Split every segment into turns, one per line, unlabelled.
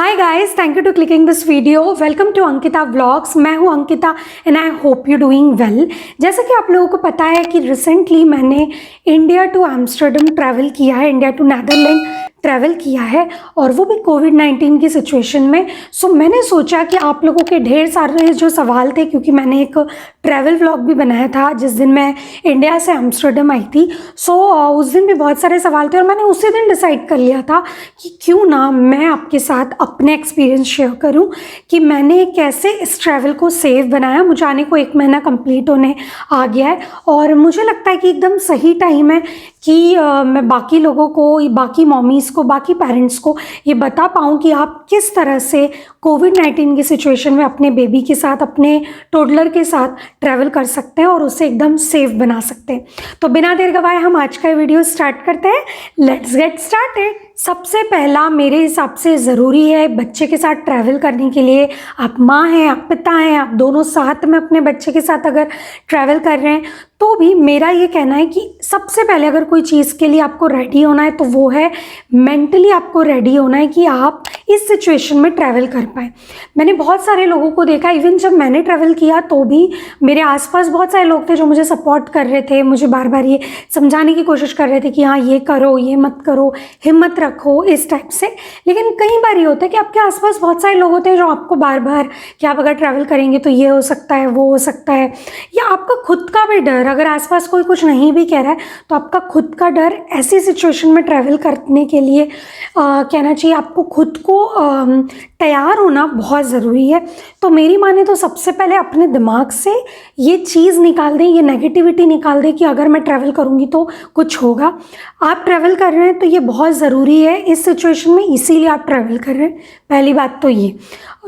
Hi guys, thank you to clicking this video. Welcome to Ankita vlogs. मैं हूं Ankita and I hope you doing well. जैसा कि आप लोगों को पता है कि रिसेंटली मैंने इंडिया टू एम्स्टर्डम ट्रैवल किया है, इंडिया टू नीदरलैंड ट्रैवल किया है, और वो भी कोविड-19 की सिचुएशन में। सो मैंने सोचा कि आप लोगों के ढेर सारे जो सवाल थे, क्योंकि मैंने एक ट्रैवल व्लॉग भी बनाया था जिस दिन मैं इंडिया से एम्स्टर्डम आई थी। उस दिन भी बहुत सारे सवाल थे और मैंने उसी दिन डिसाइड कर लिया था कि क्यों ना मैं आपके साथ अपने एक्सपीरियंस शेयर करूं कि मैंने कैसे इस ट्रैवल को सेफ बनाया। मुझे आने को 1 महीना कंप्लीट होने आ गया है और मुझे लगता है कि एकदम सही टाइम है कि मैं बाकी लोगों को, बाकी मॉमीज़ को, बाकी पेरेंट्स को ये बता पाऊँ कि आप किस तरह से कोविड-19 की सिचुएशन में अपने बेबी के साथ, अपने टोडलर के साथ ट्रैवल कर सकते हैं और उसे एकदम सेफ बना सकते हैं। तो बिना देर गवाए हम आज का वीडियो स्टार्ट करते हैं। Let's get started. सबसे पहला मेरे हिसाब से ज़रूरी है बच्चे के साथ ट्रैवल करने के लिए, आप माँ हैं, आप पिता हैं, आप दोनों साथ में अपने बच्चे के साथ अगर ट्रैवल कर रहे हैं तो भी मेरा ये कहना है कि सबसे पहले अगर कोई चीज़ के लिए आपको रेडी होना है तो वो है मेंटली आपको रेडी होना है कि आप इस सिचुएशन में ट्रैवल कर पाएँ। मैंने बहुत सारे लोगों को देखा, इवन जब मैंने ट्रैवल किया तो भी मेरे आसपास बहुत सारे लोग थे जो मुझे सपोर्ट कर रहे थे, मुझे बार बार ये समझाने की कोशिश कर रहे थे कि हाँ ये करो, ये मत करो, हिम्मत रखो, इस टाइप से। लेकिन कई बार ये होता है कि आपके आसपास बहुत सारे लोग होते हैं जो आपको बार बार कि आप अगर ट्रैवल करेंगे तो ये हो सकता है, वो हो सकता है, या आपका खुद का भी डर, अगर आसपास कोई कुछ नहीं भी कह रहा है तो आपका खुद का डर ऐसी सिचुएशन में ट्रैवल करने के लिए कहना चाहिए आपको खुद को तैयार होना बहुत ज़रूरी है। तो मेरी माने तो सबसे पहले अपने दिमाग से ये चीज़ निकाल दें, ये नेगेटिविटी निकाल दें कि अगर मैं ट्रैवल करूँगी तो कुछ होगा। आप ट्रैवल कर रहे हैं तो ये बहुत ज़रूरी है इस सिचुएशन में, इसीलिए आप ट्रैवल कर रहे हैं। पहली बात तो ये।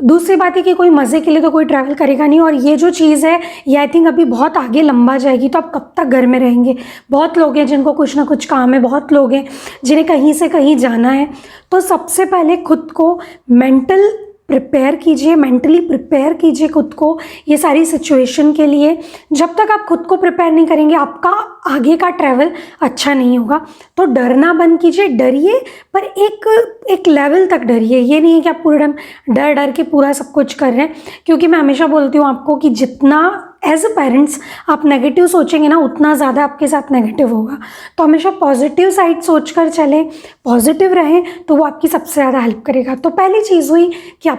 दूसरी बात है कि कोई मज़े के लिए तो कोई ट्रैवल करेगा नहीं, और ये जो चीज़ है ये आई थिंक अभी बहुत आगे लंबा जाएगी। तो आप कब तक घर में रहेंगे? बहुत लोग हैं जिनको कुछ ना कुछ काम है, बहुत लोग हैं जिन्हें कहीं से कहीं जाना है। तो सबसे पहले खुद को मेंटली प्रिपेयर कीजिए खुद को ये सारी सिचुएशन के लिए। जब तक आप खुद को प्रिपेयर नहीं करेंगे आपका आगे का ट्रैवल अच्छा नहीं होगा। तो डरना बंद कीजिए, डरिए पर एक लेवल तक डरिए। ये नहीं है कि आप पूरे टाइम डर के पूरा सब कुछ कर रहे हैं, क्योंकि मैं हमेशा बोलती हूँ आपको कि जितना एज अ पेरेंट्स आप नेगेटिव सोचेंगे ना उतना ज़्यादा आपके साथ नेगेटिव होगा। तो हमेशा पॉजिटिव साइड सोचकर चलें, पॉजिटिव रहें, तो वो आपकी सबसे ज़्यादा हेल्प करेगा। तो पहली चीज़ हुई कि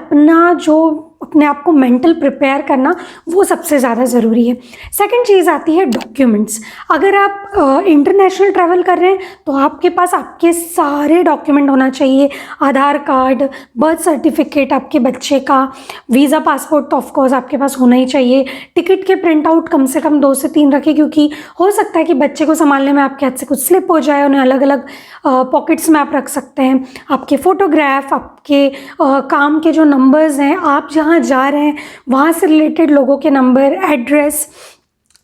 अपने आप को मेंटल प्रिपेयर करना, वो सबसे ज़्यादा ज़रूरी है। सेकंड चीज़ आती है डॉक्यूमेंट्स। अगर आप इंटरनेशनल ट्रैवल कर रहे हैं तो आपके पास आपके सारे डॉक्यूमेंट होना चाहिए। आधार कार्ड, बर्थ सर्टिफिकेट आपके बच्चे का, वीज़ा, पासपोर्ट तो ऑफकोर्स आपके पास होना ही चाहिए। टिकट के प्रिंट आउट कम से कम 2 से 3 रखें, क्योंकि हो सकता है कि बच्चे को संभालने में आपके हाथ से कुछ स्लिप हो जाए। उन्हें अलग अलग पॉकेट्स में आप रख सकते हैं। आपके फ़ोटोग्राफ, आपके काम के जो नंबर्स हैं, आप जहाँ जा रहे हैं वहाँ से रिलेटेड लोगों के नंबर, एड्रेस।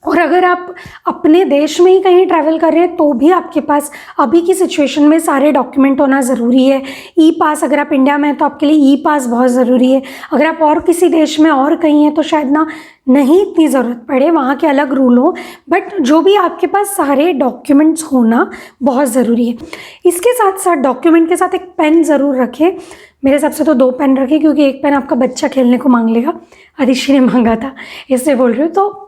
और अगर आप अपने देश में ही कहीं ट्रैवल कर रहे हैं तो भी आपके पास अभी की सिचुएशन में सारे डॉक्यूमेंट होना ज़रूरी है। ई पास, अगर आप इंडिया में हैं तो आपके लिए ई पास बहुत ज़रूरी है। अगर आप और किसी देश में और कहीं हैं तो शायद ना नहीं इतनी ज़रूरत पड़े, वहाँ के अलग रूल हो, बट जो भी आपके पास सारे डॉक्यूमेंट्स होना बहुत ज़रूरी है। इसके साथ साथ डॉक्यूमेंट के साथ एक पेन ज़रूर रखें। मेरे हिसाब से तो 2 पेन रखें, क्योंकि एक पेन आपका बच्चा खेलने को मांग लेगा। आदिशि ने मांगा था इसलिए बोल रही हूँ। तो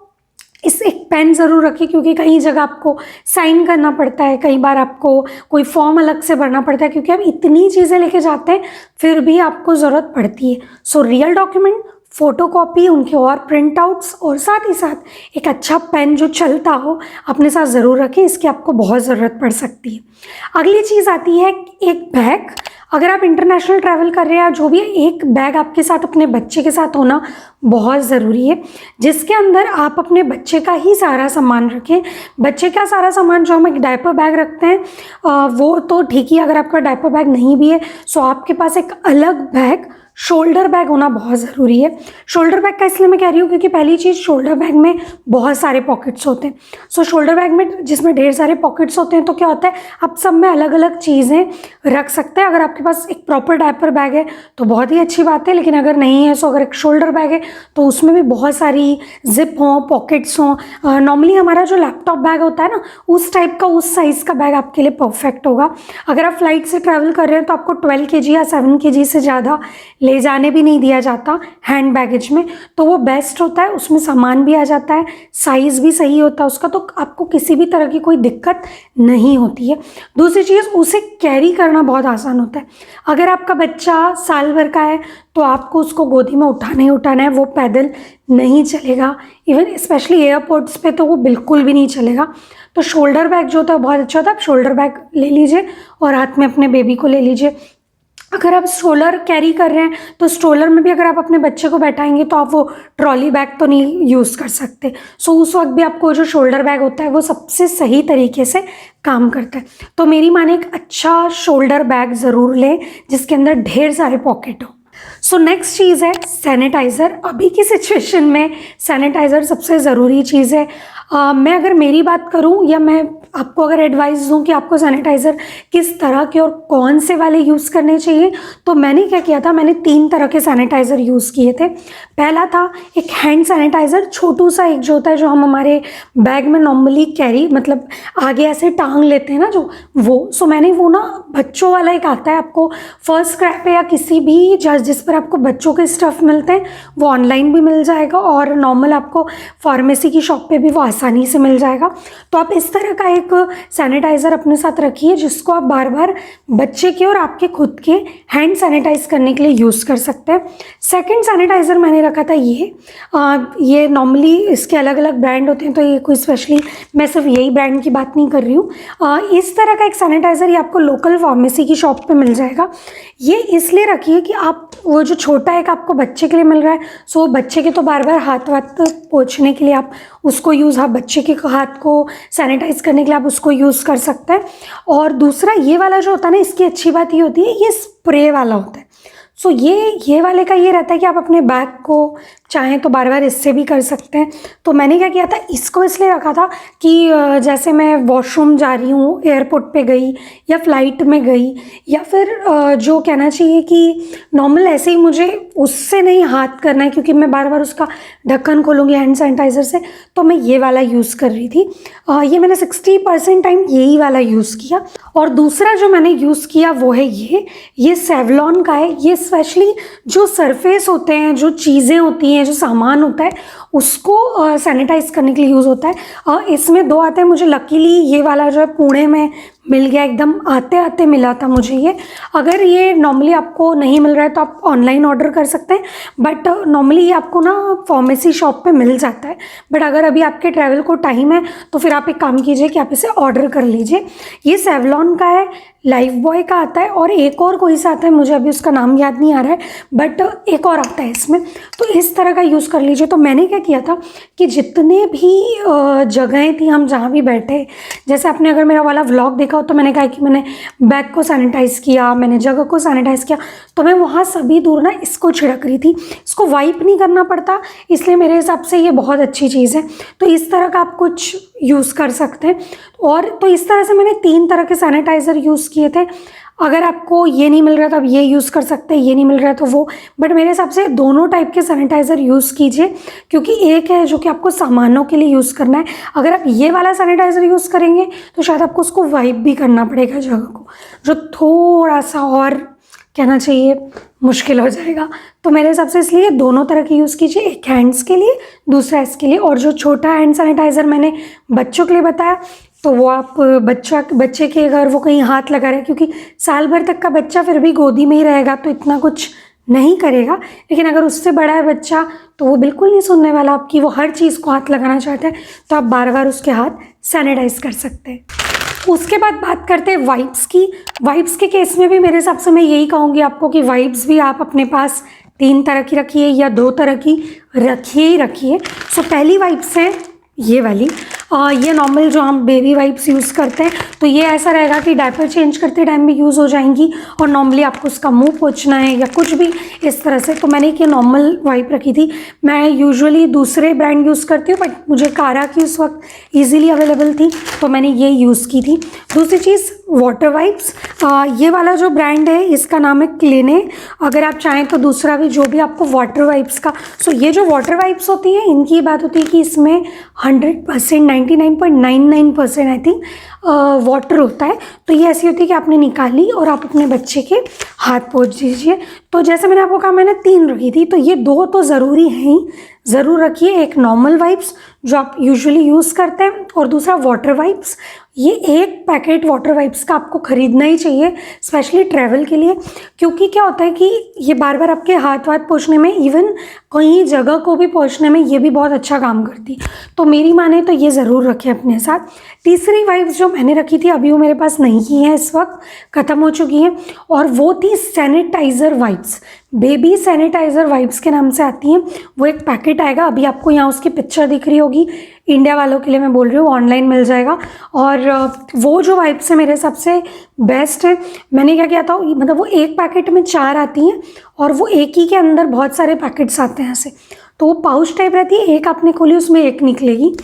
एक पेन ज़रूर रखिए, क्योंकि कई जगह आपको साइन करना पड़ता है, कई बार आपको कोई फॉर्म अलग से भरना पड़ता है, क्योंकि आप इतनी चीज़ें लेके जाते हैं फिर भी आपको ज़रूरत पड़ती है। सो रियल डॉक्यूमेंट, फ़ोटोकॉपी, उनके और प्रिंट आउट्स, और साथ ही साथ एक अच्छा पेन जो चलता हो अपने साथ ज़रूर रखें। इसकी आपको बहुत ज़रूरत पड़ सकती है। अगली चीज़ आती है एक बैग। अगर आप इंटरनेशनल ट्रैवल कर रहे हैं, जो भी एक बैग आपके साथ अपने बच्चे के साथ होना बहुत ज़रूरी है, जिसके अंदर आप अपने बच्चे का ही सारा सामान रखें। बच्चे का सारा सामान जो हम एक डायपर बैग रखते हैं वो तो ठीक ही, अगर आपका डायपर बैग नहीं भी है सो आपके पास एक अलग बैग, शोल्डर बैग होना बहुत ज़रूरी है। शोल्डर बैग का इसलिए मैं कह रही हूँ क्योंकि पहली चीज़, शोल्डर बैग में बहुत सारे पॉकेट्स होते हैं। सो शोल्डर बैग में जिसमें ढेर सारे पॉकेट्स होते हैं तो क्या होता है, आप सब में अलग अलग चीज़ें रख सकते हैं। अगर आपके पास एक प्रॉपर डायपर बैग है तो बहुत ही अच्छी बात है, लेकिन अगर नहीं है, सो अगर एक शोल्डर बैग है तो उसमें भी बहुत सारी जिप हों, पॉकेट्स हों। नॉर्मली हमारा जो लैपटॉप बैग होता है ना, उस टाइप का, उस साइज़ का बैग आपके लिए परफेक्ट होगा। अगर आप फ्लाइट से ट्रैवल कर रहे हैं तो आपको 12 kg या 7 kg से ज़्यादा ले जाने भी नहीं दिया जाता हैंड बैगेज में, तो वो बेस्ट होता है। उसमें सामान भी आ जाता है, साइज़ भी सही होता है उसका, तो आपको किसी भी तरह की कोई दिक्कत नहीं होती है। दूसरी चीज़, उसे कैरी करना बहुत आसान होता है। अगर आपका बच्चा साल भर का है तो आपको उसको गोदी में उठाना ही उठाना है, वो पैदल नहीं चलेगा। इवन स्पेशली एयरपोर्ट्स पे तो वो बिल्कुल भी नहीं चलेगा। तो शोल्डर बैग जो होता है बहुत अच्छा होता है। आप शोल्डर बैग ले लीजिए और हाथ में अपने बेबी को ले लीजिए। अगर आप स्ट्रोलर कैरी कर रहे हैं तो स्ट्रोलर में भी अगर आप अपने बच्चे को बैठाएंगे तो आप वो ट्रॉली बैग तो नहीं यूज़ कर सकते। सो उस वक्त भी आपको जो शोल्डर बैग होता है वो सबसे सही तरीके से काम करता है। तो मेरी माने एक अच्छा शोल्डर बैग ज़रूर लें जिसके अंदर ढेर सारे पॉकेट हो। सो नेक्स्ट चीज़ है सैनिटाइज़र। अभी की सिचुएशन में सैनिटाइज़र सबसे ज़रूरी चीज़ है। मैं अगर मेरी बात करूं या मैं आपको अगर एडवाइस दूं कि आपको सैनिटाइज़र किस तरह के और कौन से वाले यूज़ करने चाहिए, तो मैंने क्या किया था, मैंने 3 तरह के सैनिटाइज़र यूज़ किए थे। पहला था एक हैंड सैनिटाइज़र, छोटू सा एक जो होता है, जो हम हमारे बैग में नॉर्मली कैरी मतलब आगे ऐसे टांग लेते हैं ना जो, वो। सो मैंने वो ना बच्चों वाला एक आता है, आपको फर्स्ट क्रैप पे या किसी भी जिस पर आपको बच्चों के स्टफ़ मिलते हैं वो ऑनलाइन भी मिल जाएगा और नॉर्मल आपको फार्मेसी की शॉप पे भी वो आसानी से मिल जाएगा। तो आप इस तरह का एक सैनिटाइज़र अपने साथ रखिए जिसको आप बार बार बच्चे के और आपके खुद के हैंड सैनिटाइज करने के लिए यूज़ कर सकते हैं। सेकंड सैनिटाइज़र मैंने रखा था ये नॉर्मली इसके अलग अलग ब्रांड होते हैं, तो ये कोई स्पेशली मैं सिर्फ यही ब्रांड की बात नहीं कर रही हूँ। इस तरह का एक सैनिटाइज़र ये आपको लोकल फार्मेसी की शॉप पे मिल जाएगा। ये इसलिए रखिए कि आप वो जो छोटा एक आपको बच्चे के लिए मिल रहा है, सो बच्चे के तो बार बार हाथ वाथ पोंछने के लिए आप उसको यूज़, आप बच्चे के हाथ को सैनिटाइज करने के लिए आप उसको यूज़ कर सकते हैं। और दूसरा ये वाला जो होता है ना, इसकी अच्छी बात ये होती है ये स्प्रे वाला होता है। सो ये वाले का ये रहता है कि आप अपने बैग को चाहें तो बार बार इससे भी कर सकते हैं। तो मैंने क्या किया था, इसको इसलिए रखा था कि जैसे मैं वॉशरूम जा रही हूँ, एयरपोर्ट पे गई या फ्लाइट में गई, या फिर जो कहना चाहिए कि नॉर्मल ऐसे ही मुझे उससे नहीं हाथ करना है क्योंकि मैं बार बार उसका ढक्कन खोलूँगी हैंड सैनिटाइज़र से, तो मैं ये वाला यूज़ कर रही थी। ये मैंने 60% टाइम यही वाला यूज़ किया। और दूसरा जो मैंने यूज़ किया वो है ये सेवलॉन का है। ये स्पेशली जो सरफेस होते हैं, जो चीज़ें होती हैं, जो सामान होता है उसको सैनिटाइज करने के लिए यूज़ होता है। इसमें 2 आते हैं। मुझे लकीली ये वाला जो है पुणे में मिल गया, एकदम आते आते मिला था मुझे ये। अगर ये नॉर्मली आपको नहीं मिल रहा है तो आप ऑनलाइन ऑर्डर कर सकते हैं, बट नॉर्मली ये आपको ना फार्मेसी शॉप पे मिल जाता है। बट अगर अभी आपके ट्रैवल को टाइम है तो फिर आप एक काम कीजिए कि आप इसे ऑर्डर कर लीजिए। ये सेवलॉन का है, लाइफ बॉय का आता है और एक और कोई सा आता है, मुझे अभी उसका नाम याद नहीं आ रहा है, बट एक और आता है इसमें। तो इस तरह का यूज़ कर लीजिए। तो मैंने क्या किया था कि जितने भी जगहें थी हम जहाँ भी बैठे, जैसे आपने अगर मेरा वाला व्लॉग देखा हो तो मैंने कहा कि मैंने बैग को सैनिटाइज़ किया, मैंने जगह को सैनिटाइज़ किया, तो मैं वहाँ सभी दूर ना इसको छिड़क रही थी। इसको वाइप नहीं करना पड़ता, इसलिए मेरे हिसाब से ये बहुत अच्छी चीज़ है। तो इस तरह का आप कुछ यूज़ कर सकते हैं। और तो इस तरह से मैंने 3 तरह के सैनिटाइज़र यूज़ किए थे। अगर आपको ये नहीं मिल रहा तो आप ये यूज़ कर सकते हैं, ये नहीं मिल रहा तो वो, बट मेरे हिसाब से दोनों टाइप के सैनिटाइज़र यूज़ कीजिए, क्योंकि एक है जो कि आपको सामानों के लिए यूज़ करना है। अगर आप ये वाला सैनिटाइज़र यूज़ करेंगे तो शायद आपको उसको वाइप भी करना पड़ेगा जगह को, जो थोड़ा सा और कहना चाहिए मुश्किल हो जाएगा। तो मेरे हिसाब से इसलिए दोनों तरह की यूज़ कीजिए, एक हैंड्स के लिए, दूसरा इसके लिए। और जो छोटा हैंड सैनिटाइज़र मैंने बच्चों के लिए बताया, तो वो आप बच्चे के अगर वो कहीं हाथ लगा रहे, क्योंकि साल भर तक का बच्चा फिर भी गोदी में ही रहेगा तो इतना कुछ नहीं करेगा, लेकिन अगर उससे बड़ा है बच्चा तो वो बिल्कुल नहीं सुनने वाला आपकी, वो हर चीज़ को हाथ लगाना चाहता है, तो आप बार बार उसके हाथ सैनिटाइज कर सकते हैं। उसके बाद बात करते हैं वाइप्स की। वाइप्स के केस में भी मेरे हिसाब से मैं यही कहूँगी आपको कि वाइप्स भी आप अपने पास 3 तरह की रखिए या 2 तरह की रखिए ही रखिए। सो पहली वाइप्स है ये वाली, ये नॉर्मल जो हम बेबी वाइप्स यूज़ करते हैं, तो ये ऐसा रहेगा कि डायपर चेंज करते टाइम भी यूज़ हो जाएंगी और नॉर्मली आपको उसका मुंह पोंछना है या कुछ भी इस तरह से। तो मैंने एक ये नॉर्मल वाइप रखी थी। मैं यूजुअली दूसरे ब्रांड यूज़ करती हूँ, बट मुझे कारा की उस वक्त ईजिली अवेलेबल थी तो मैंने ये यूज़ की थी। दूसरी चीज़ वाटर वाइप्स, ये वाला जो ब्रांड है इसका नाम है क्लिने। अगर आप चाहें तो दूसरा भी जो भी आपको वाटर वाइप्स का, सो ये जो वाटर वाइप्स होती हैं इनकी बात होती है कि इसमें 100% 99.99% आई थिंक वाटर होता है। तो ये ऐसी होती है कि आपने निकाली और आप अपने बच्चे के हाथ पोंछ दीजिए। तो जैसे मैंने आपको कहा मैंने 3 रखी थी, तो ये 2 तो ज़रूरी हैं ही, ज़रूर रखिए। एक नॉर्मल वाइप्स जो आप यूजुअली यूज़ करते हैं और दूसरा वाटर वाइप्स। ये एक पैकेट वाटर वाइप्स का आपको ख़रीदना ही चाहिए स्पेशली ट्रैवल के लिए, क्योंकि क्या होता है कि ये बार बार आपके हाथ वाथ पोंछने में, इवन कहीं जगह को भी पोंछने में ये भी बहुत अच्छा काम करती। तो मेरी माने तो ये ज़रूर रखें अपने साथ। तीसरी वाइप्स जो मैंने रखी थी अभी वो मेरे पास नहीं की है, इस वक्त ख़त्म हो चुकी हैं, और वो थी sanitizer wipes. Baby sanitizer wipes के नाम से आती हैं। वो एक पैकेट आएगा, अभी आपको यहाँ उसकी पिक्चर दिख रही होगी, इंडिया वालों के लिए मैं बोल रही हूँ, ऑनलाइन मिल जाएगा। और वो जो वाइप्स है मेरे हिसाब से बेस्ट है। मैंने क्या किया था, मतलब वो एक पैकेट में 4 आती हैं और वो एक ही के अंदर बहुत सारे पैकेट्स आते हैं ऐसे, तो वो पाउच टाइप रहती है, एक आपने खोली उसमें एक निकलेगी।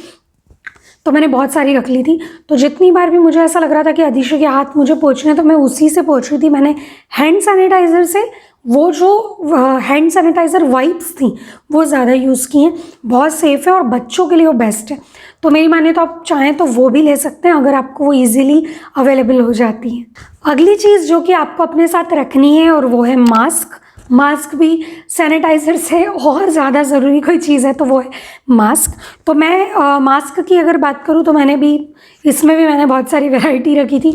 तो मैंने बहुत सारी रख ली थी। तो जितनी बार भी मुझे ऐसा लग रहा था कि अदिशु के हाथ मुझे पोंछने, तो मैं उसी से पोंछ रही थी। मैंने हैंड सैनिटाइज़र से, वो जो हैंड सैनिटाइज़र वाइप्स थी वो ज़्यादा यूज़ की हैं। बहुत सेफ़ है और बच्चों के लिए वो बेस्ट है। तो मेरी माने तो आप चाहें तो वो भी ले सकते हैं अगर आपको वो ईज़िली अवेलेबल हो जाती है। अगली चीज़ जो कि आपको अपने साथ रखनी है और वो है मास्क। मास्क भी सैनिटाइज़र से और ज़्यादा ज़रूरी कोई चीज़ है तो वो है मास्क। तो मैं मास्क की अगर बात करूँ तो मैंने भी इसमें भी मैंने बहुत सारी वैरायटी रखी थी।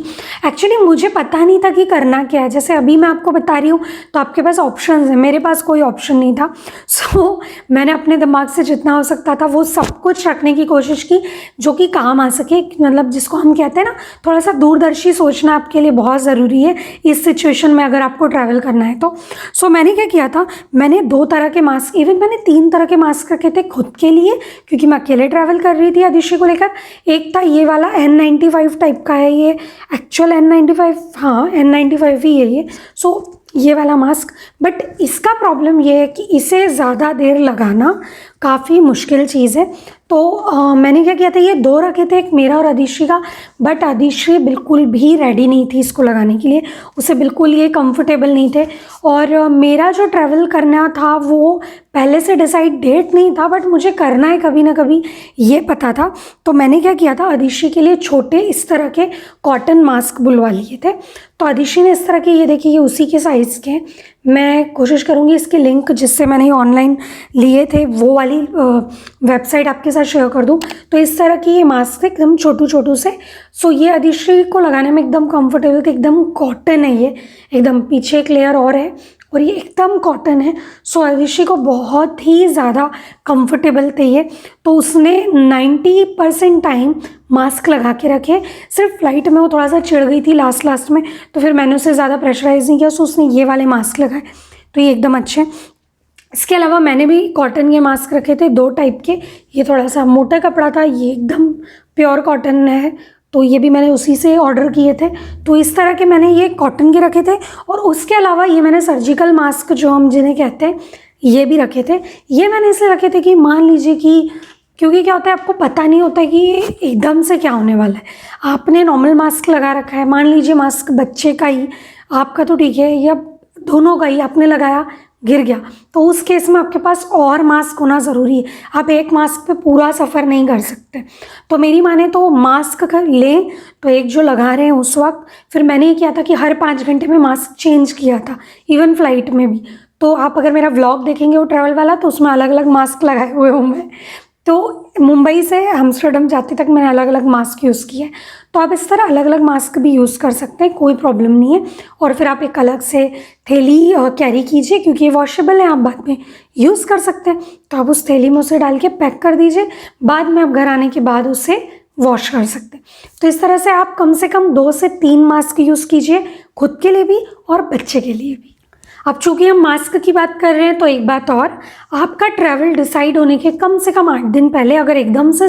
एक्चुअली मुझे पता नहीं था कि करना क्या है। जैसे अभी मैं आपको बता रही हूँ तो आपके पास ऑप्शंस हैं, मेरे पास कोई ऑप्शन नहीं था। सो मैंने अपने दिमाग से जितना हो सकता था वो सब कुछ रखने की कोशिश की जो कि काम आ सके। मतलब जिसको हम कहते हैं ना, थोड़ा सा दूरदर्शी सोचना आपके लिए बहुत ज़रूरी है इस सिचुएशन में अगर आपको ट्रैवल करना है तो। सो मैंने क्या किया था, मैंने 2 तरह के मास्क, इवन मैंने 3 तरह के मास्क रखे थे खुद के लिए, क्योंकि मैं अकेले ट्रैवल कर रही थी आदिशु को लेकर। एक था ये वाला N95 टाइप का है, ये एक्चुअल N95, हाँ N95 ही है ये। सो ये वाला मास्क, बट इसका प्रॉब्लम ये है कि इसे ज़्यादा देर लगाना काफ़ी मुश्किल चीज़ है। तो मैंने क्या किया था, ये 2 रखे थे, एक मेरा और अदिश्री का। बट अदिश्री बिल्कुल भी रेडी नहीं थी इसको लगाने के लिए, उसे बिल्कुल ये कंफर्टेबल नहीं थे। और मेरा जो ट्रैवल करना था वो पहले से डिसाइड डेट नहीं था, बट मुझे करना है कभी ना कभी, ये पता था। तो मैंने क्या किया था, अदिश्री के लिए छोटे इस तरह के कॉटन मास्क बुलवा लिए थे। तो अदिश्री ने इस तरह के, ये देखिए ये उसी के साइज़ के हैं। मैं कोशिश करूँगी इसके लिंक जिससे मैंने ऑनलाइन लिए थे वो वाली वेबसाइट आपके साथ शेयर कर दूँ। तो इस तरह की ये मास्क एकदम छोटू छोटू से। सो ये अदिश्री को लगाने में एकदम कंफर्टेबल थे, एकदम कॉटन है ये, एकदम पीछे एक लेयर और है और ये एकदम कॉटन है। सो अदिश्री को बहुत ही ज़्यादा कंफर्टेबल थे ये। तो उसने 90% टाइम मास्क लगा के रखे। सिर्फ फ्लाइट में वो थोड़ा सा चिढ़ गई थी लास्ट में, तो फिर मैंने उसे ज़्यादा प्रेशराइज़ नहीं किया। सो उसने ये वाले मास्क लगाए, तो ये एकदम अच्छे। इसके अलावा मैंने भी कॉटन के मास्क रखे थे 2 टाइप के। ये थोड़ा सा मोटा कपड़ा था, ये एकदम प्योर कॉटन है, तो ये भी मैंने उसी से ऑर्डर किए थे। तो इस तरह के मैंने ये कॉटन के रखे थे। और उसके अलावा ये मैंने सर्जिकल मास्क जो हम जिन्हें कहते हैं ये भी रखे थे। ये मैंने इसलिए रखे थे कि मान लीजिए कि, क्योंकि क्या होता है आपको पता नहीं होता है कि एकदम से क्या होने वाला है। आपने नॉर्मल मास्क लगा रखा है, मान लीजिए मास्क बच्चे का ही, आपका तो ठीक है, या दोनों का ही आपने लगाया, गिर गया, तो उस केस में आपके पास और मास्क होना ज़रूरी है। आप एक मास्क पे पूरा सफ़र नहीं कर सकते। तो मेरी माने तो मास्क का लें तो एक जो लगा रहे हैं उस वक्त, फिर मैंने ये किया था कि हर 5 घंटे में मास्क चेंज किया था, इवन फ्लाइट में भी। तो आप अगर मेरा व्लॉग देखेंगे वो ट्रैवल वाला, तो उसमें अलग अलग मास्क लगाए हुए हूँ मैं। तो मुंबई से एम्स्टर्डम जाते तक मैंने अलग अलग मास्क यूज़ किए। तो आप इस तरह अलग अलग मास्क भी यूज़ कर सकते हैं, कोई प्रॉब्लम नहीं है। और फिर आप एक अलग से थैली कैरी कीजिए, क्योंकि ये वॉशेबल है, आप बाद में यूज़ कर सकते हैं। तो आप उस थैली में उसे डाल के पैक कर दीजिए, बाद में आप घर आने के बाद उसे वॉश कर सकते हैं। तो इस तरह से आप कम से कम 2 से 3 मास्क यूज़ कीजिए, खुद के लिए भी और बच्चे के लिए भी। अब चूँकि हम मास्क की बात कर रहे हैं तो एक बात और, आपका ट्रैवल डिसाइड होने के कम से कम 8 दिन पहले, अगर एकदम से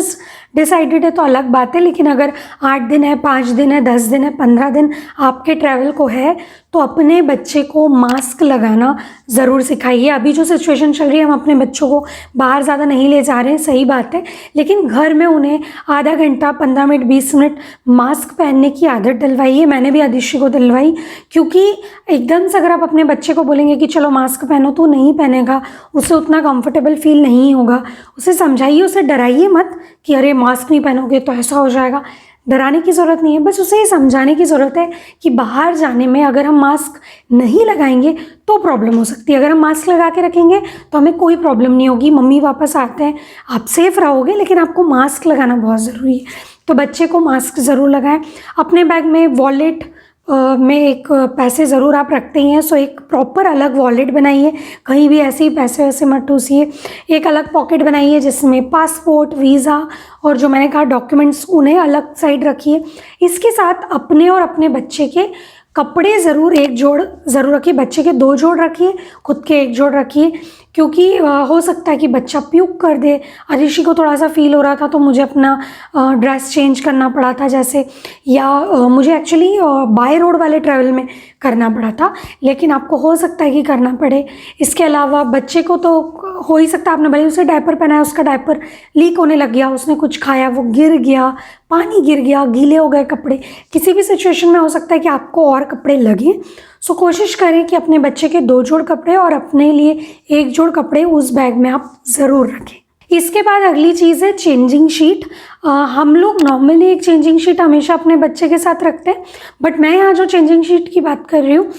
डिसाइडेड है तो अलग बात है, लेकिन अगर 8 दिन है, 5 दिन है, 10 दिन है, 15 दिन आपके ट्रैवल को है, तो अपने बच्चे को मास्क लगाना ज़रूर सिखाइए। अभी जो सिचुएशन चल रही है, हम अपने बच्चों को बाहर ज़्यादा नहीं ले जा रहे हैं, सही बात है, लेकिन घर में उन्हें आधा घंटा, 15 मिनट, 20 मिनट मास्क पहनने की आदत डलवाइए। मैंने भी अदिश्री को दिलवाई, क्योंकि एकदम से अगर आप अपने बच्चे को बोलेंगे कि चलो मास्क पहनो, तो नहीं पहनेगा, उसे उतना कंफर्टेबल फील नहीं होगा। उसे समझाइए, उसे डराइए मत कि अरे मास्क नहीं पहनोगे तो ऐसा हो जाएगा। डराने की ज़रूरत नहीं है, बस उसे ये समझाने की ज़रूरत है कि बाहर जाने में अगर हम मास्क नहीं लगाएंगे तो प्रॉब्लम हो सकती है। अगर हम मास्क लगा के रखेंगे तो हमें कोई प्रॉब्लम नहीं होगी, मम्मी वापस आते हैं, आप सेफ रहोगे, लेकिन आपको मास्क लगाना बहुत ज़रूरी है। तो बच्चे को मास्क ज़रूर लगाएं। अपने बैग में वॉलेट में एक पैसे ज़रूर आप रखते ही हैं, सो एक प्रॉपर अलग वॉलेट बनाइए, कहीं भी ऐसे ही पैसे वैसे मत ठूसिए। एक अलग पॉकेट बनाइए जिसमें पासपोर्ट, वीज़ा और जो मैंने कहा डॉक्यूमेंट्स, उन्हें अलग साइड रखिए। इसके साथ अपने और अपने बच्चे के कपड़े ज़रूर एक जोड़ ज़रूर रखिए। बच्चे के 2 जोड़ रखिए, खुद के 1 जोड़ रखिए, क्योंकि हो सकता है कि बच्चा प्यूक कर दे। अरिशी को थोड़ा सा फील हो रहा था तो मुझे अपना ड्रेस चेंज करना पड़ा था जैसे, या मुझे एक्चुअली बाय रोड वाले ट्रैवल में करना पड़ा था, लेकिन आपको हो सकता है कि करना पड़े। इसके अलावा बच्चे को तो हो ही सकता है, आपने भले उसे डायपर पहनाया, उसका डायपर लीक होने लग गया, उसने कुछ खाया, वो गिर गया, पानी गिर गया, गीले हो गए कपड़े, किसी भी सिचुएशन में हो सकता है कि आपको और कपड़े लगें। सो कोशिश करें कि अपने बच्चे के 2 जोड़ कपड़े और अपने लिए 1 जोड़ कपड़े उस बैग में आप ज़रूर रखें। इसके बाद अगली चीज़ है चेंजिंग शीट। हम लोग नॉर्मली एक चेंजिंग शीट हमेशा अपने बच्चे के साथ रखते हैं, बट मैं यहाँ जो चेंजिंग शीट की बात कर रही हूँ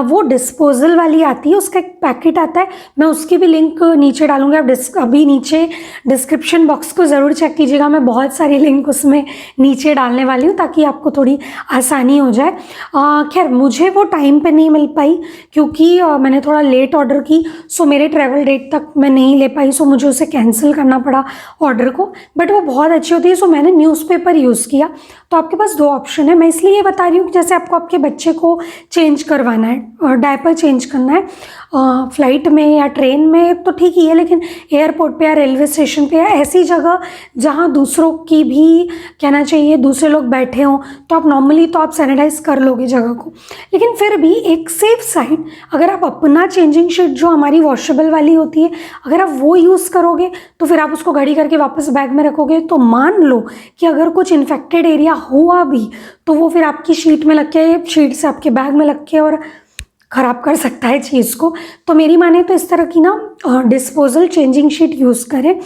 वो डिस्पोजल वाली आती है, उसका एक पैकेट आता है, मैं उसकी भी लिंक नीचे डालूंगी। आप अभी नीचे डिस्क्रिप्शन बॉक्स को ज़रूर चेक कीजिएगा, मैं बहुत सारी लिंक उसमें नीचे डालने वाली हूँ ताकि आपको थोड़ी आसानी हो जाए। खैर मुझे वो टाइम पे नहीं मिल पाई क्योंकि मैंने थोड़ा लेट ऑर्डर की, सो मेरे ट्रैवल डेट तक मैं नहीं ले पाई, सो मुझे उसे कैंसिल करना पड़ा ऑर्डर को, बट वो बहुत अच्छी होती है। सो मैंने न्यूज़पेपर यूज़ किया। तो आपके पास 2 ऑप्शन है, मैं इसलिए ये बता रही हूँ कि जैसे आपको आपके बच्चे को चेंज करवाना है, डायपर चेंज करना है फ्लाइट में या ट्रेन में तो ठीक ही है, लेकिन एयरपोर्ट पे या रेलवे स्टेशन पे या ऐसी जगह जहाँ दूसरों की भी कहना चाहिए दूसरे लोग बैठे हों, तो आप नॉर्मली तो आप सैनिटाइज कर लोगे जगह को, लेकिन फिर भी एक सेफ साइड अगर आप अपना चेंजिंग शीट जो हमारी वॉशेबल वाली होती है अगर आप वो यूज़ करोगे तो फिर आप उसको घड़ी करके वापस बैग में रखोगे, तो मान लो कि अगर कुछ इन्फेक्टेड एरिया हुआ भी तो वो फिर आपकी शीट में लग के, शीट से आपके बैग में लग के और ख़राब कर सकता है चीज़ को। तो मेरी माने तो इस तरह की ना डिस्पोजल चेंजिंग शीट यूज़ करें,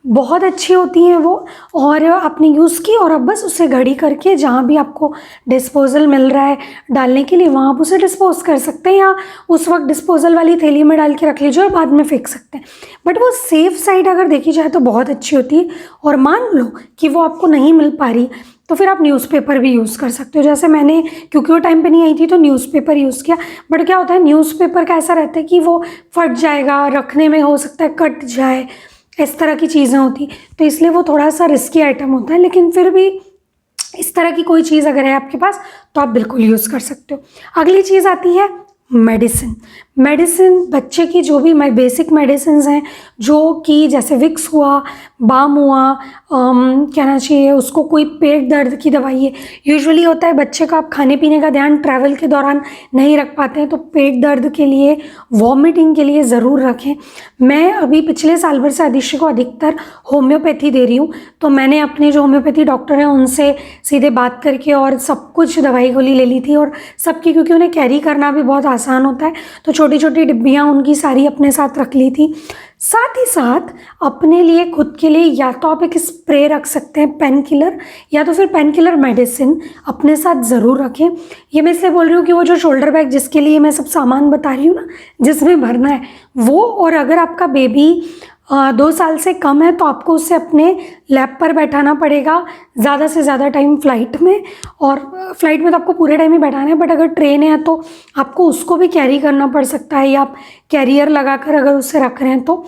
बहुत अच्छी होती हैं वो, और आपने यूज़ की और अब बस उसे घड़ी करके जहाँ भी आपको डिस्पोजल मिल रहा है डालने के लिए वहाँ आप उसे डिस्पोज कर सकते हैं, या उस वक्त डिस्पोजल वाली थैली में डाल के रख लीजिए और बाद में फेंक सकते हैं। बट वो सेफ़ साइड अगर देखी जाए तो बहुत अच्छी होती है। और मान लो कि वो आपको नहीं मिल पा रही तो फिर आप न्यूज़पेपर भी यूज़ कर सकते हो, जैसे मैंने क्योंकि वो टाइम पे नहीं आई थी तो न्यूज़पेपर यूज़ किया। बट क्या होता है न्यूज़पेपर का ऐसा रहता है कि वो फट जाएगा, रखने में हो सकता है कट जाए, इस तरह की चीज़ें होती, तो इसलिए वो थोड़ा सा रिस्की आइटम होता है, लेकिन फिर भी इस तरह की कोई चीज़ अगर है आपके पास तो आप बिल्कुल यूज़ कर सकते हो। अगली चीज़ आती है मेडिसिन। बच्चे की जो भी बेसिक मेडिसिन हैं, जो कि जैसे विक्स हुआ, बाम हुआ, कहना चाहिए उसको कोई पेट दर्द की दवाई है। यूजुअली होता है बच्चे का आप खाने पीने का ध्यान ट्रैवल के दौरान नहीं रख पाते हैं, तो पेट दर्द के लिए, वॉमिटिंग के लिए ज़रूर रखें। मैं अभी पिछले साल भर से आदिश्य को अधिकतर होम्योपैथी दे रही हूँ, तो मैंने अपने जो होम्योपैथी डॉक्टर हैं उनसे सीधे बात करके और सब कुछ दवाई गोली ले ली थी, और सबकी, क्योंकि उन्हें कैरी करना भी बहुत आसान होता है, तो छोटी छोटी डिब्बियाँ उनकी सारी अपने साथ रख ली थी। साथ ही साथ अपने लिए, खुद के लिए, या तो आप एक स्प्रे रख सकते हैं पेन किलर, या तो फिर पेन किलर मेडिसिन अपने साथ ज़रूर रखें। ये मैं इसलिए बोल रही हूँ कि वो जो शोल्डर बैग जिसके लिए मैं सब सामान बता रही हूँ ना, जिसमें भरना है वो, और अगर आपका बेबी 2 साल से कम है तो आपको उसे अपने लैप पर बैठाना पड़ेगा ज़्यादा से ज़्यादा टाइम फ्लाइट में, और फ्लाइट में तो आपको पूरे टाइम ही बैठाना है, बट अगर ट्रेन है तो आपको उसको भी कैरी करना पड़ सकता है, या आप कैरियर लगाकर अगर उसे रख रहे हैं तो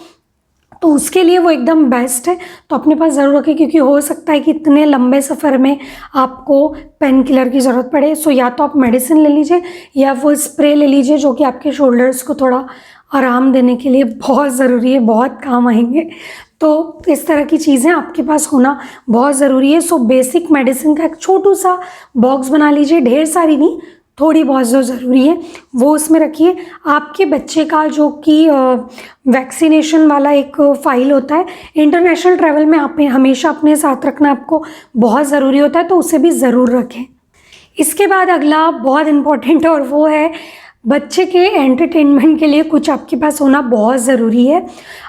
उसके लिए वो एकदम बेस्ट है। तो अपने पास ज़रूर रखें, क्योंकि हो सकता है कि इतने लंबे सफ़र में आपको पेन किलर की ज़रूरत पड़े। सो या तो आप मेडिसिन ले लीजिए या वो स्प्रे ले लीजिए जो कि आपके शोल्डर्स को थोड़ा आराम देने के लिए बहुत ज़रूरी है, बहुत काम आएंगे। तो इस तरह की चीज़ें आपके पास होना बहुत ज़रूरी है। सो बेसिक मेडिसिन का एक छोटू सा बॉक्स बना लीजिए, ढेर सारी नहीं, थोड़ी बहुत जो ज़रूरी है वो उसमें रखिए। आपके बच्चे का जो कि वैक्सीनेशन वाला एक फ़ाइल होता है, इंटरनेशनल ट्रैवल में आप हमेशा अपने साथ रखना आपको बहुत ज़रूरी होता है, तो उसे भी ज़रूर रखें। इसके बाद अगला बहुत इम्पॉर्टेंट है और वो है बच्चे के एंटरटेनमेंट के लिए कुछ आपके पास होना बहुत ज़रूरी है।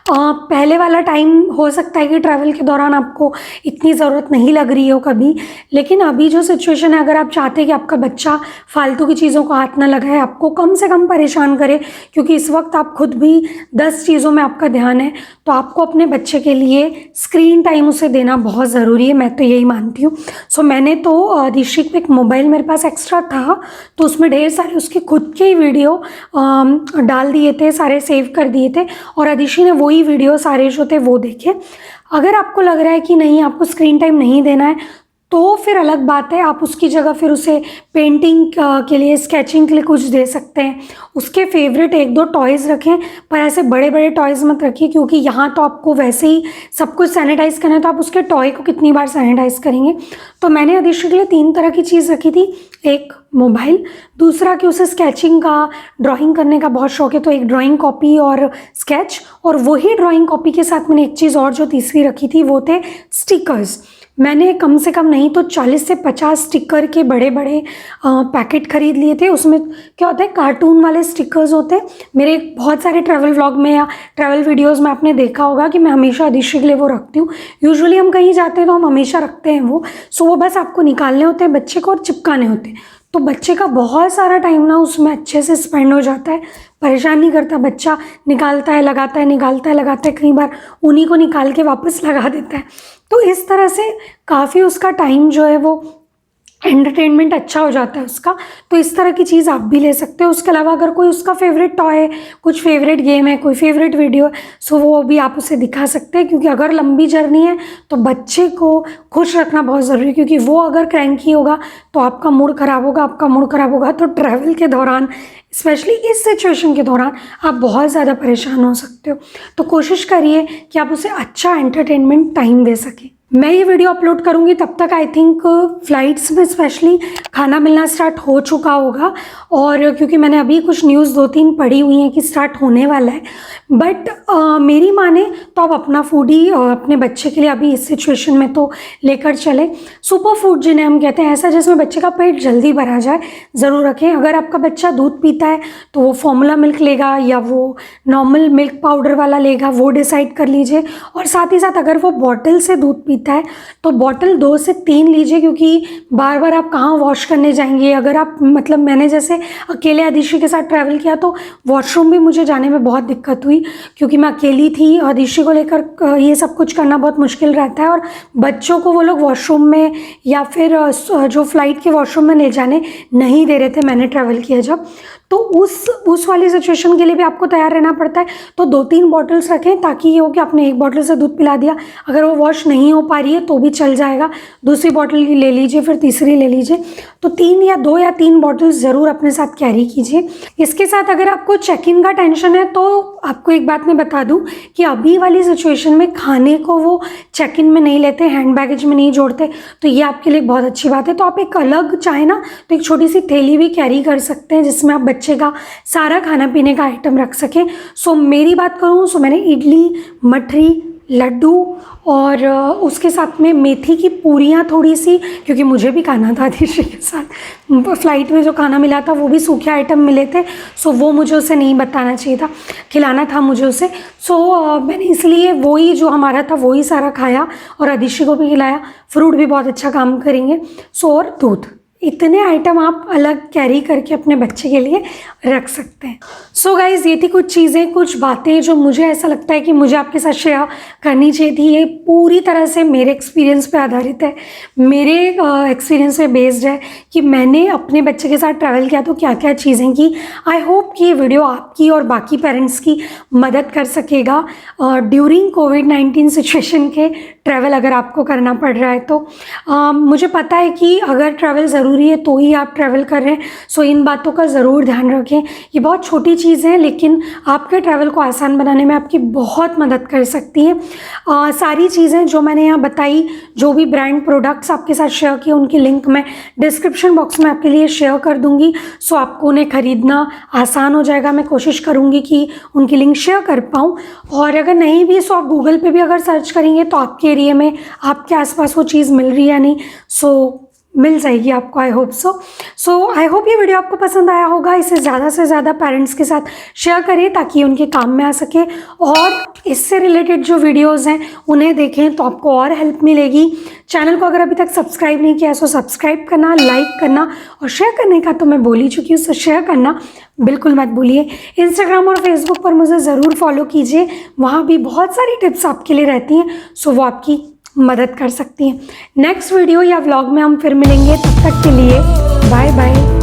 पहले वाला टाइम हो सकता है कि ट्रैवल के दौरान आपको इतनी ज़रूरत नहीं लग रही हो कभी, लेकिन अभी जो सिचुएशन है, अगर आप चाहते हैं कि आपका बच्चा फालतू की चीज़ों को हाथ ना लगाए, आपको कम से कम परेशान करे, क्योंकि इस वक्त आप खुद भी 10 चीज़ों में आपका ध्यान है, तो आपको अपने बच्चे के लिए स्क्रीन टाइम उसे देना बहुत ज़रूरी है। मैं तो यही मानती हूँ। सो मैंने तो दिशी को एक मोबाइल मेरे पास एक्स्ट्रा था, तो उसमें ढेर सारे उसके खुद के ही वीडियो डाल दिए थे, सारे सेव कर दिए थे, और अदिशी ने वही वीडियो सारे जो थे वो देखे। अगर आपको लग रहा है कि नहीं, आपको स्क्रीन टाइम नहीं देना है, तो फिर अलग बात है, आप उसकी जगह फिर उसे पेंटिंग के लिए, स्केचिंग के लिए कुछ दे सकते हैं। उसके फेवरेट 1-2 टॉयज़ रखें, पर ऐसे बड़े बड़े टॉयज़ मत रखिए, क्योंकि यहाँ तो आपको वैसे ही सब कुछ सैनिटाइज़ करना है, तो आप उसके टॉय को कितनी बार सैनिटाइज़ करेंगे। तो मैंने अदिशी के लिए 3 तरह की चीज़ रखी थी। एक मोबाइल, दूसरा कि उसे स्केचिंग का, ड्राइंग करने का बहुत शौक है, तो एक ड्राइंग कॉपी और स्केच, और वही ड्राइंग कॉपी के साथ मैंने एक चीज़ और जो तीसरी रखी थी वो थे स्टिकर्स। मैंने कम से कम नहीं तो 40 से 50 स्टिकर के बड़े बड़े पैकेट खरीद लिए थे। उसमें क्या होता है, कार्टून वाले स्टिकर्स होते हैं। मेरे बहुत सारे ट्रैवल व्लॉग में या ट्रैवल वीडियोस में आपने देखा होगा कि मैं हमेशा अदिशी के लिए वो रखती हूँ। यूजुअली हम कहीं जाते हैं तो हम हमेशा रखते हैं वो। सो वो बस आपको निकालने होते हैं बच्चे को और चिपकाने होते हैं, तो बच्चे का बहुत सारा टाइम ना उसमें अच्छे से स्पेंड हो जाता है। परेशान नहीं करता बच्चा, निकालता है लगाता है, निकालता है लगाता है, कई बार उन्हीं को निकाल के वापस लगा देता है। तो इस तरह से काफ़ी उसका टाइम जो है वो एंटरटेनमेंट अच्छा हो जाता है उसका। तो इस तरह की चीज़ आप भी ले सकते हो। उसके अलावा अगर कोई उसका फेवरेट टॉय है, कुछ फेवरेट गेम है, कोई फेवरेट वीडियो है, सो वो भी आप उसे दिखा सकते हैं। क्योंकि अगर लंबी जर्नी है तो बच्चे को खुश रखना बहुत ज़रूरी है, क्योंकि वो अगर क्रैंकी होगा तो आपका मूड ख़राब होगा, आपका मूड ख़राब होगा तो ट्रैवल के दौरान, स्पेशली इस सिचुएशन के दौरान, आप बहुत ज़्यादा परेशान हो सकते हो। तो कोशिश करिए कि आप उसे अच्छा एंटरटेनमेंट टाइम दे सकें। मैं ये वीडियो अपलोड करूँगी तब तक आई थिंक फ़्लाइट्स में स्पेशली खाना मिलना स्टार्ट हो चुका होगा, और क्योंकि मैंने अभी कुछ न्यूज़ 2-3 पढ़ी हुई हैं कि स्टार्ट होने वाला है। बट मेरी माने तो आप अपना फूड ही अपने बच्चे के लिए अभी इस सिचुएशन में तो लेकर चले। सुपर फूड जिन्हें हम कहते हैं, ऐसा जिसमें बच्चे का पेट जल्दी भरा जाए, ज़रूर रखें। अगर आपका बच्चा दूध पीता है तो वो फॉर्मूला मिल्क लेगा या वो नॉर्मल मिल्क पाउडर वाला लेगा, वो डिसाइड कर लीजिए। और साथ ही साथ अगर वो बॉटल से दूध पीता है तो बॉटल 2 से 3 लीजिए, क्योंकि बार बार आप कहाँ वॉश करने जाएंगे। अगर आप, मतलब मैंने जैसे अकेले अदिशी के साथ ट्रैवल किया तो वॉशरूम भी मुझे जाने में बहुत दिक्कत हुई, क्योंकि मैं अकेली थी। अदिशी को लेकर ये सब कुछ करना बहुत मुश्किल रहता है, और बच्चों को वो लोग वॉशरूम में या फिर जो फ़्लाइट के वॉशरूम में ले जाने नहीं दे रहे थे मैंने ट्रैवल किया जब। तो उस वाली सिचुएशन के लिए भी आपको तैयार रहना पड़ता है। तो 2-3 बॉटल्स रखें, ताकि ये हो कि आपने एक बॉटल से दूध पिला दिया, अगर वो वॉश नहीं हो पा रही है तो भी चल जाएगा, दूसरी बॉटल ले लीजिए, फिर तीसरी ले लीजिए। तो 2 या 3 बॉटल्स ज़रूर अपने साथ कैरी कीजिए। इसके साथ अगर आपको चेक इन का टेंशन है तो आपको एक बात मैं बता दूं कि अभी वाली सिचुएशन में खाने को वो चेक इन में नहीं लेते, हैंड बैगेज में नहीं जोड़ते, तो ये आपके लिए बहुत अच्छी बात है। तो आप एक अलग चाहे ना तो एक छोटी सी थैली भी कैरी कर सकते हैं, जिसमें आप बच्चे का सारा खाना पीने का आइटम रख सकें। सो मेरी बात करूँ सो मैंने इडली, मठरी, लड्डू और उसके साथ में मेथी की पूरियाँ थोड़ी सी, क्योंकि मुझे भी खाना था अदिशी के साथ। फ़्लाइट में जो खाना मिला था वो भी सूखे आइटम मिले थे, सो वो मुझे उसे नहीं बताना चाहिए था, खिलाना था मुझे उसे। सो मैंने इसलिए वही जो हमारा था वही सारा खाया और अदिशी को भी खिलाया। फ्रूट भी बहुत अच्छा काम करेंगे। सो और दूध, इतने आइटम आप अलग कैरी करके अपने बच्चे के लिए रख सकते हैं। सो गाइज़, ये थी कुछ चीज़ें, कुछ बातें जो मुझे ऐसा लगता है कि मुझे आपके साथ शेयर करनी चाहिए थी। ये पूरी तरह से मेरे एक्सपीरियंस पे आधारित है, मेरे एक्सपीरियंस पे बेस्ड है कि मैंने अपने बच्चे के साथ ट्रैवल किया तो क्या क्या चीज़ें की। आई होप कि ये वीडियो आपकी और बाकी पेरेंट्स की मदद कर सकेगा ड्यूरिंग कोविड-19 सिचुएशन के ट्रैवल अगर आपको करना पड़ रहा है तो। मुझे पता है कि अगर ट्रैवल ज़रूरी है तो ही आप ट्रैवल कर रहे हैं, सो इन बातों का ज़रूर ध्यान रखें। ये बहुत छोटी चीज़ है लेकिन आपके ट्रैवल को आसान बनाने में आपकी बहुत मदद कर सकती है। सारी चीज़ें जो मैंने यहाँ बताई, जो भी ब्रांड प्रोडक्ट्स आपके साथ शेयर किए, उनकी लिंक मैं डिस्क्रिप्शन बॉक्स में आपके लिए शेयर कर दूँगी, सो आपको उन्हें ख़रीदना आसान हो जाएगा। मैं कोशिश करूँगी कि उनकी लिंक शेयर कर पाऊँ, और अगर नहीं भी सो आप गूगल पे भी अगर सर्च करेंगे तो आपके एरिया में, आपके आसपास वो चीज़ मिल रही है या नहीं, सो मिल जाएगी आपको, I hope so I hope ये वीडियो आपको पसंद आया होगा। इसे ज़्यादा से ज़्यादा पेरेंट्स के साथ शेयर करें ताकि उनके काम में आ सके, और इससे रिलेटेड जो वीडियोस हैं उन्हें देखें तो आपको और हेल्प मिलेगी। चैनल को अगर अभी तक सब्सक्राइब नहीं किया सो सब्सक्राइब करना, लाइक करना और शेयर करने का तो मैं बोल ही चुकी हूँ, सो शेयर करना बिल्कुल मत भूलिए। इंस्टाग्राम और फेसबुक पर मुझे ज़रूर फॉलो कीजिए, वहाँ भी बहुत सारी टिप्स आपके लिए रहती हैं, सो वो आपकी मदद कर सकती हैं। नेक्स्ट वीडियो या व्लॉग में हम फिर मिलेंगे, तब तक के लिए बाय बाय।